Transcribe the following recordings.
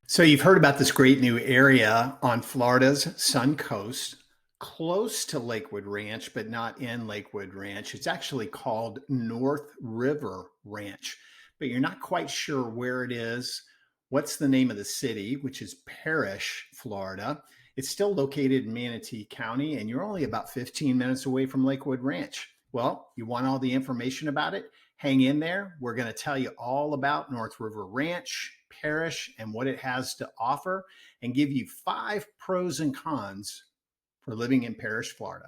So you've heard about this great new area on Florida's Sun Coast, close to Lakewood Ranch, but not in Lakewood Ranch. It's actually called North River Ranch, but you're not quite sure where it is. What's the name of the city, which is Parrish, Florida? It's still located in Manatee County, and you're only about 15 minutes away from Lakewood Ranch. Well, you want all the information about it? Hang in there. We're going to tell you all about North River Ranch, Parrish, and what it has to offer, and give you 5 pros and cons for living in Parrish, Florida.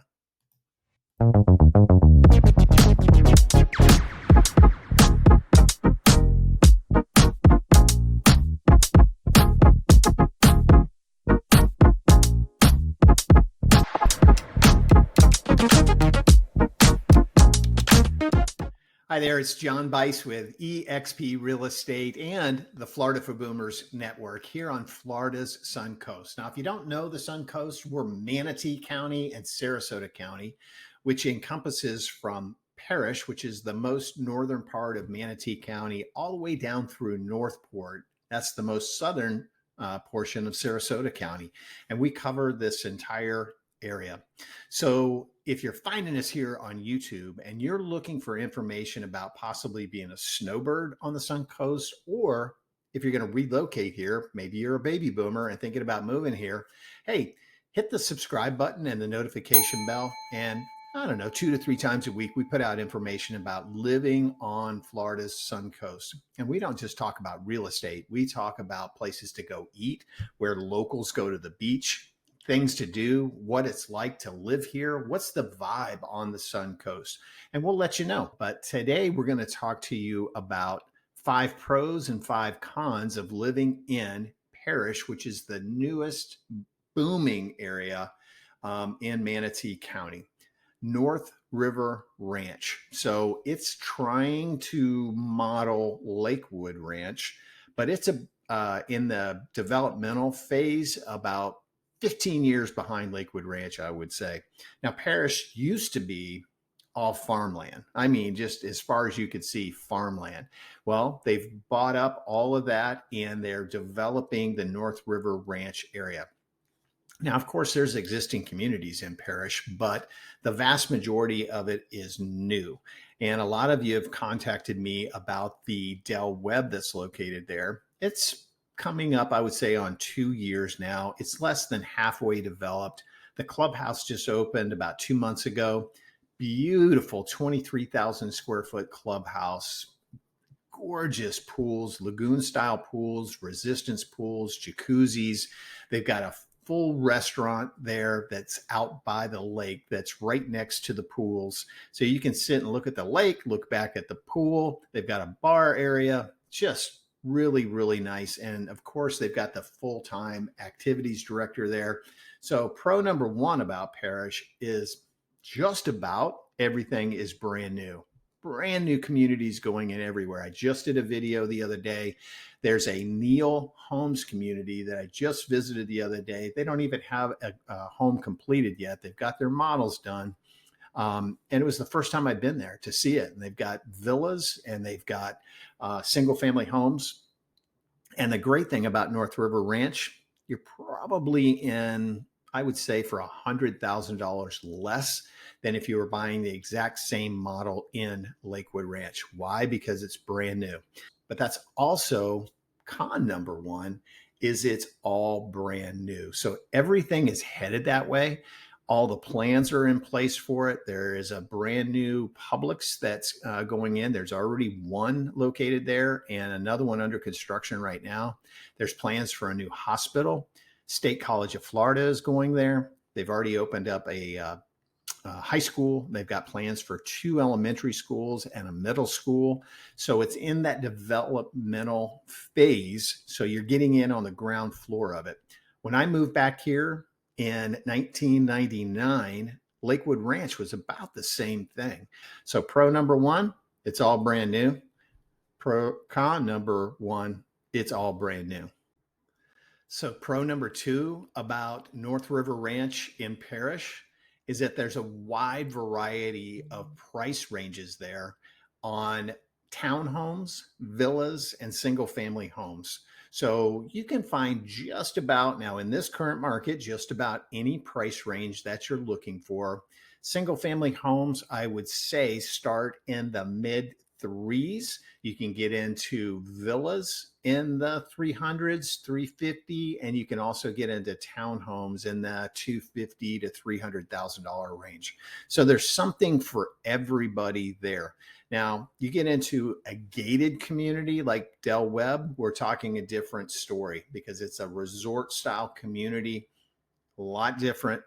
Hi there, it's John Bice with eXp Real Estate and the Florida for Boomers Network here on Florida's Sun Coast. Now, if you don't know the Sun Coast, we're Manatee County and Sarasota County, which encompasses from Parrish, which is the most northern part of Manatee County, all the way down through Northport. That's the most southern portion of Sarasota County. And we cover this entire area. So if you're finding us here on YouTube and you're looking for information about possibly being a snowbird on the Sun Coast, or if you're going to relocate here, maybe you're a baby boomer and thinking about moving here, hey, hit the subscribe button and the notification bell. And I don't know, 2 to 3 times a week, we put out information about living on Florida's Sun Coast. And we don't just talk about real estate. We talk about places to go eat, where locals go to the beach, things to do, what it's like to live here, what's the vibe on the Sun Coast, and we'll let you know. But today we're going to talk to you about 5 pros and 5 cons of living in Parrish, which is the newest booming area in Manatee County. North River Ranch. So it's trying to model Lakewood Ranch, but it's in the developmental phase, about 15 years behind Lakewood Ranch, I would say. Now, Parrish used to be all farmland. I mean, just as far as you could see, farmland. Well, they've bought up all of that and they're developing the North River Ranch area. Now, of course, there's existing communities in Parrish, but the vast majority of it is new. And a lot of you have contacted me about the Del Webb that's located there. It's coming up, I would say, on 2 years now. It's less than halfway developed. The clubhouse just opened about 2 months ago. Beautiful 23,000 square foot clubhouse, gorgeous pools, lagoon style pools, resistance pools, jacuzzis. They've got a full restaurant there that's out by the lake that's right next to the pools. So you can sit and look at the lake, look back at the pool. They've got a bar area, just really, really nice. And of course, they've got the full-time activities director there. So pro number 1 about Parrish is just about everything is brand new. Brand new communities going in everywhere. I just did a video the other day. There's a Neil Homes community that I just visited the other day. They don't even have a home completed yet. They've got their models done. And it was the first time I'd been there to see it. And they've got villas and they've got single family homes. And the great thing about North River Ranch, you're probably in, I would say, for $100,000 less than if you were buying the exact same model in Lakewood Ranch. Why? Because it's brand new. But that's also con number 1, is it's all brand new. So everything is headed that way. All the plans are in place for it. There is a brand new Publix that's going in. There's already one located there and another one under construction right now. There's plans for a new hospital. State College of Florida is going there. They've already opened up a high school. They've got plans for 2 elementary schools and a middle school. So it's in that developmental phase. So you're getting in on the ground floor of it. When I moved back here in 1999, Lakewood Ranch was about the same thing. So pro number 1, it's all brand new. Con number 1, it's all brand new. So pro number 2 about North River Ranch in Parrish is that there's a wide variety of price ranges there on townhomes, villas, and single family homes. So you can find just about now in this current market, just about any price range that you're looking for. Single family homes, I would say, start in the mid threes. You can get into villas in the 300s, 350, and you can also get into townhomes in the 250 to $300,000 range. So there's something for everybody there. Now, you get into a gated community like Del Webb, we're talking a different story because it's a resort style community, a lot different,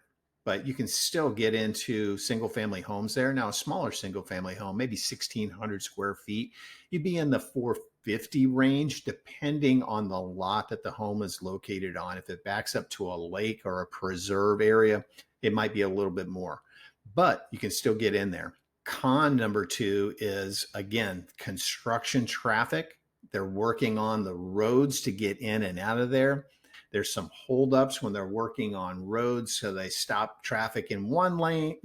but you can still get into single family homes there. Now, a smaller single family home, maybe 1,600 square feet, you'd be in the 450 range, depending on the lot that the home is located on. If it backs up to a lake or a preserve area, it might be a little bit more, but you can still get in there. Con number two is, again, construction traffic. They're working on the roads to get in and out of there. There's some holdups when they're working on roads, so they stop traffic in one lane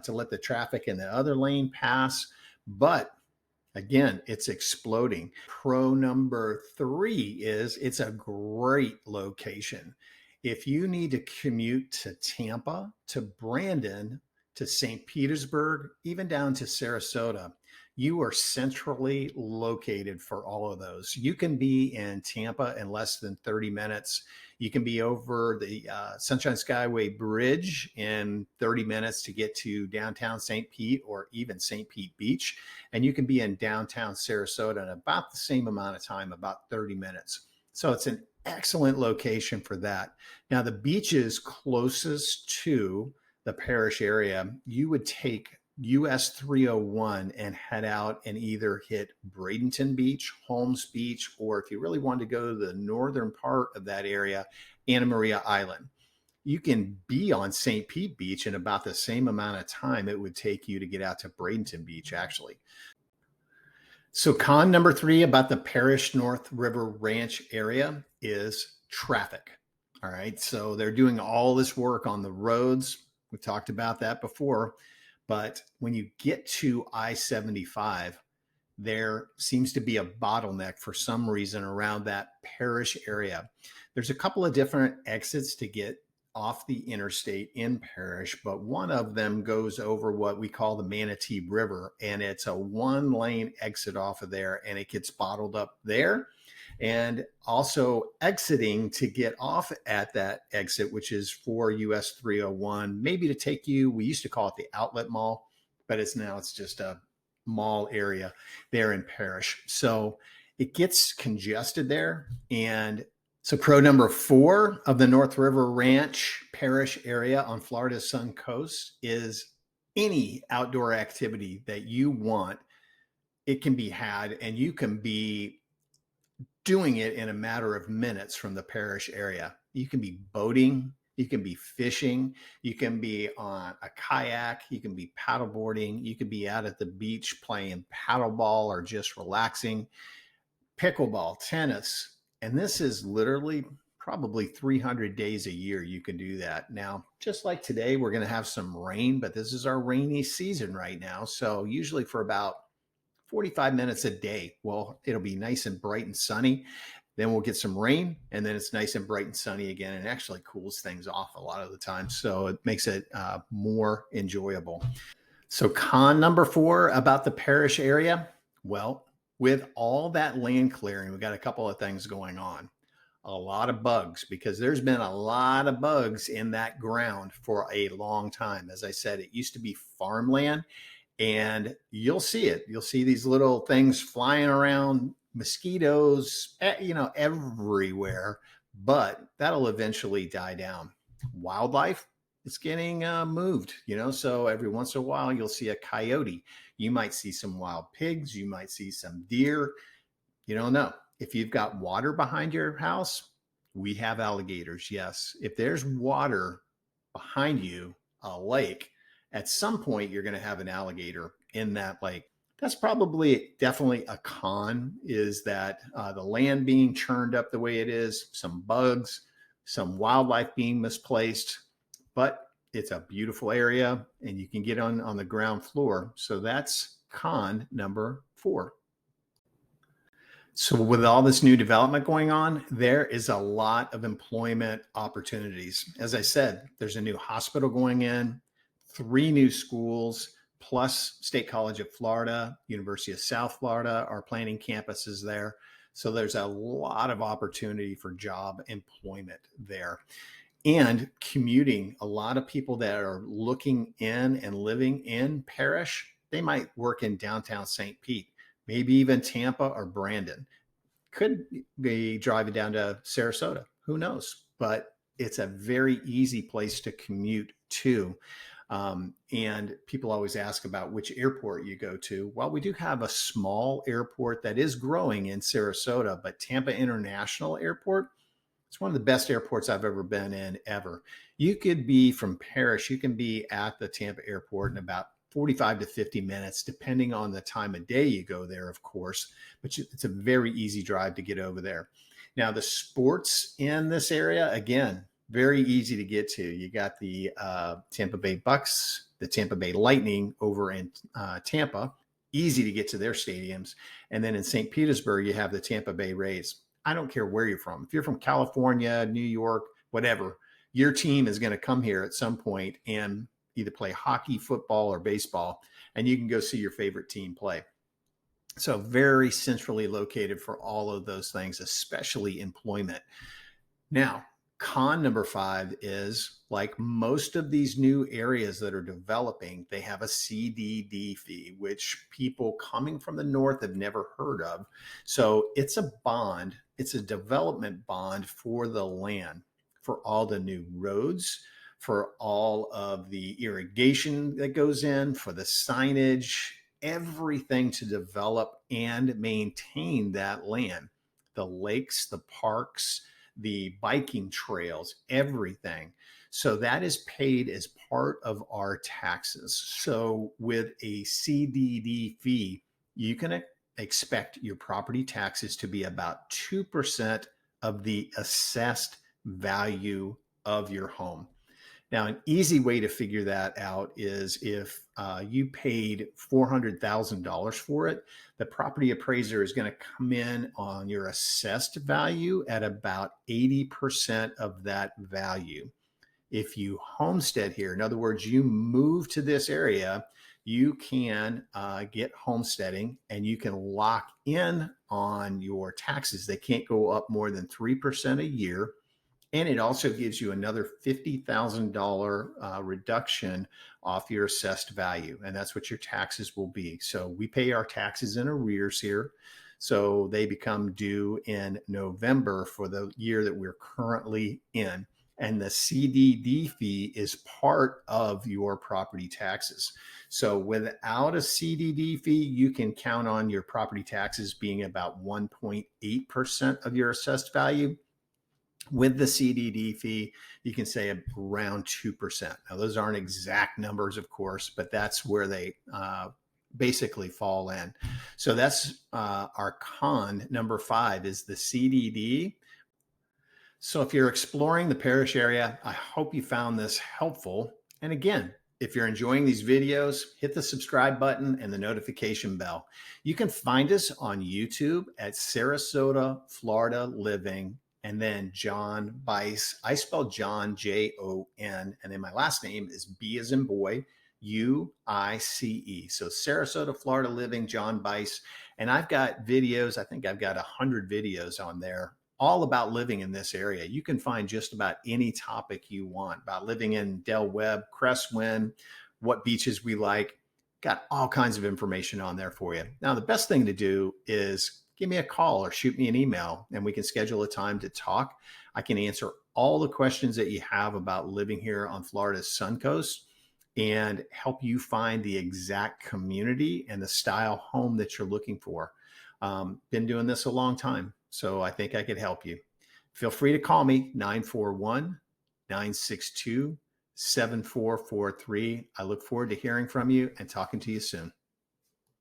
to let the traffic in the other lane pass. But again, it's exploding. Pro number three is it's a great location. If you need to commute to Tampa, to Brandon, to St. Petersburg, even down to Sarasota, you are centrally located for all of those. You can be in Tampa in less than 30 minutes. You can be over the Sunshine Skyway Bridge in 30 minutes to get to downtown St. Pete or even St. Pete Beach. And you can be in downtown Sarasota in about the same amount of time, about 30 minutes. So it's an excellent location for that. Now, the beaches closest to the Parrish area, you would take US 301 and head out and either hit Bradenton Beach, Holmes Beach, or if you really want to go to the northern part of that area, Anna Maria Island. You can be on St. Pete Beach in about the same amount of time it would take you to get out to Bradenton Beach, actually. So con number three about the Parrish North River Ranch area is traffic. All right. So they're doing all this work on the roads. We've talked about that before. But when you get to I-75, there seems to be a bottleneck for some reason around that Parrish area. There's a couple of different exits to get off the interstate in Parrish, but one of them goes over what we call the Manatee River, and it's a one-lane exit off of there, and it gets bottled up there. And also exiting to get off at that exit, which is for US 301, maybe to take you, we used to call it the outlet mall, but it's just a mall area there in Parrish. So it gets congested there. And so pro number four of the North River Ranch Parrish area on Florida's Sun Coast is any outdoor activity that you want. It can be had, and you can be doing it in a matter of minutes from the Parrish area. You can be boating, you can be fishing, you can be on a kayak, you can be paddleboarding, you can be out at the beach playing paddleball or just relaxing, pickleball, tennis. And this is literally probably 300 days a year you can do that. Now, just like today, we're going to have some rain, but this is our rainy season right now. So usually for about 45 minutes a day. Well, it'll be nice and bright and sunny. Then we'll get some rain, and then it's nice and bright and sunny again, and actually cools things off a lot of the time. So it makes it more enjoyable. So con number four about the Parrish area. Well, with all that land clearing, we got a couple of things going on. A lot of bugs, because there's been a lot of bugs in that ground for a long time. As I said, it used to be farmland. And you'll see it. You'll see these little things flying around, mosquitoes, everywhere. But that'll eventually die down. Wildlife, it's getting moved, so every once in a while you'll see a coyote. You might see some wild pigs. You might see some deer. You don't know. If you've got water behind your house, we have alligators. Yes. If there's water behind you, a lake, at some point you're going to have an alligator in that lake. That's definitely a con, is that the land being churned up the way it is, some bugs, some wildlife being misplaced, but it's a beautiful area and you can get on the ground floor. So that's con number four. So, with all this new development going on, there is a lot of employment opportunities. As I said, there's a new hospital going in, three new schools, plus State College of Florida, University of South Florida are planning campuses there. So, there's a lot of opportunity for job employment there. And commuting, a lot of people that are looking in and living in Parrish, they might work in downtown St. Pete, maybe even Tampa or Brandon, could be driving down to Sarasota. Who knows? But it's a very easy place to commute to. And people always ask about which airport you go to. Well, we do have a small airport that is growing in Sarasota, but Tampa International Airport, it's one of the best airports I've ever been in ever. You could be from Parrish, you can be at the Tampa airport in about 45 to 50 minutes, depending on the time of day you go there, of course, but it's a very easy drive to get over there. Now, the sports in this area, again, very easy to get to. You got the Tampa Bay Bucks, the Tampa Bay Lightning over in Tampa, easy to get to their stadiums. And then in St. Petersburg, you have the Tampa Bay Rays. I don't care where you're from. If you're from California, New York, whatever, your team is going to come here at some point and either play hockey, football, or baseball, and you can go see your favorite team play. So very centrally located for all of those things, especially employment. Now, con number 5 is, like most of these new areas that are developing, they have a CDD fee, which people coming from the north have never heard of. So it's a bond, it's a development bond for the land, for all the new roads, for all of the irrigation that goes in, for the signage, everything to develop and maintain that land, the lakes, the parks, the biking trails, everything. So that is paid as part of our taxes. So with a CDD fee, you can expect your property taxes to be about 2% of the assessed value of your home. Now, an easy way to figure that out is if you paid $400,000 for it, the property appraiser is going to come in on your assessed value at about 80% of that value. If you homestead here, in other words, you move to this area, you can get homesteading and you can lock in on your taxes. They can't go up more than 3% a year. And it also gives you another $50,000 reduction off your assessed value. And that's what your taxes will be. So we pay our taxes in arrears here. So they become due in November for the year that we're currently in. And the CDD fee is part of your property taxes. So without a CDD fee, you can count on your property taxes being about 1.8% of your assessed value. With the CDD fee, you can say around 2%. Now, those aren't exact numbers, of course, but that's where they basically fall in. So that's our con number 5 is the CDD. So if you're exploring the Parrish area, I hope you found this helpful. And again, if you're enjoying these videos, hit the subscribe button and the notification bell. You can find us on YouTube at Sarasota, Florida Living, and then John Bice. I spell John, Jon, and then my last name is B as in boy, U-I-C-E. So Sarasota, Florida Living, John Bice. And I've got videos, I think I've got 100 videos on there, all about living in this area. You can find just about any topic you want about living in Del Webb, Crestwind, what beaches we like. Got all kinds of information on there for you. Now, the best thing to do is give me a call or shoot me an email and we can schedule a time to talk. I can answer all the questions that you have about living here on Florida's Sun Coast and help you find the exact community and the style home that you're looking for. Been doing this a long time, so I think I could help you. Feel free to call me, 941-962-7443. I look forward to hearing from you and talking to you soon.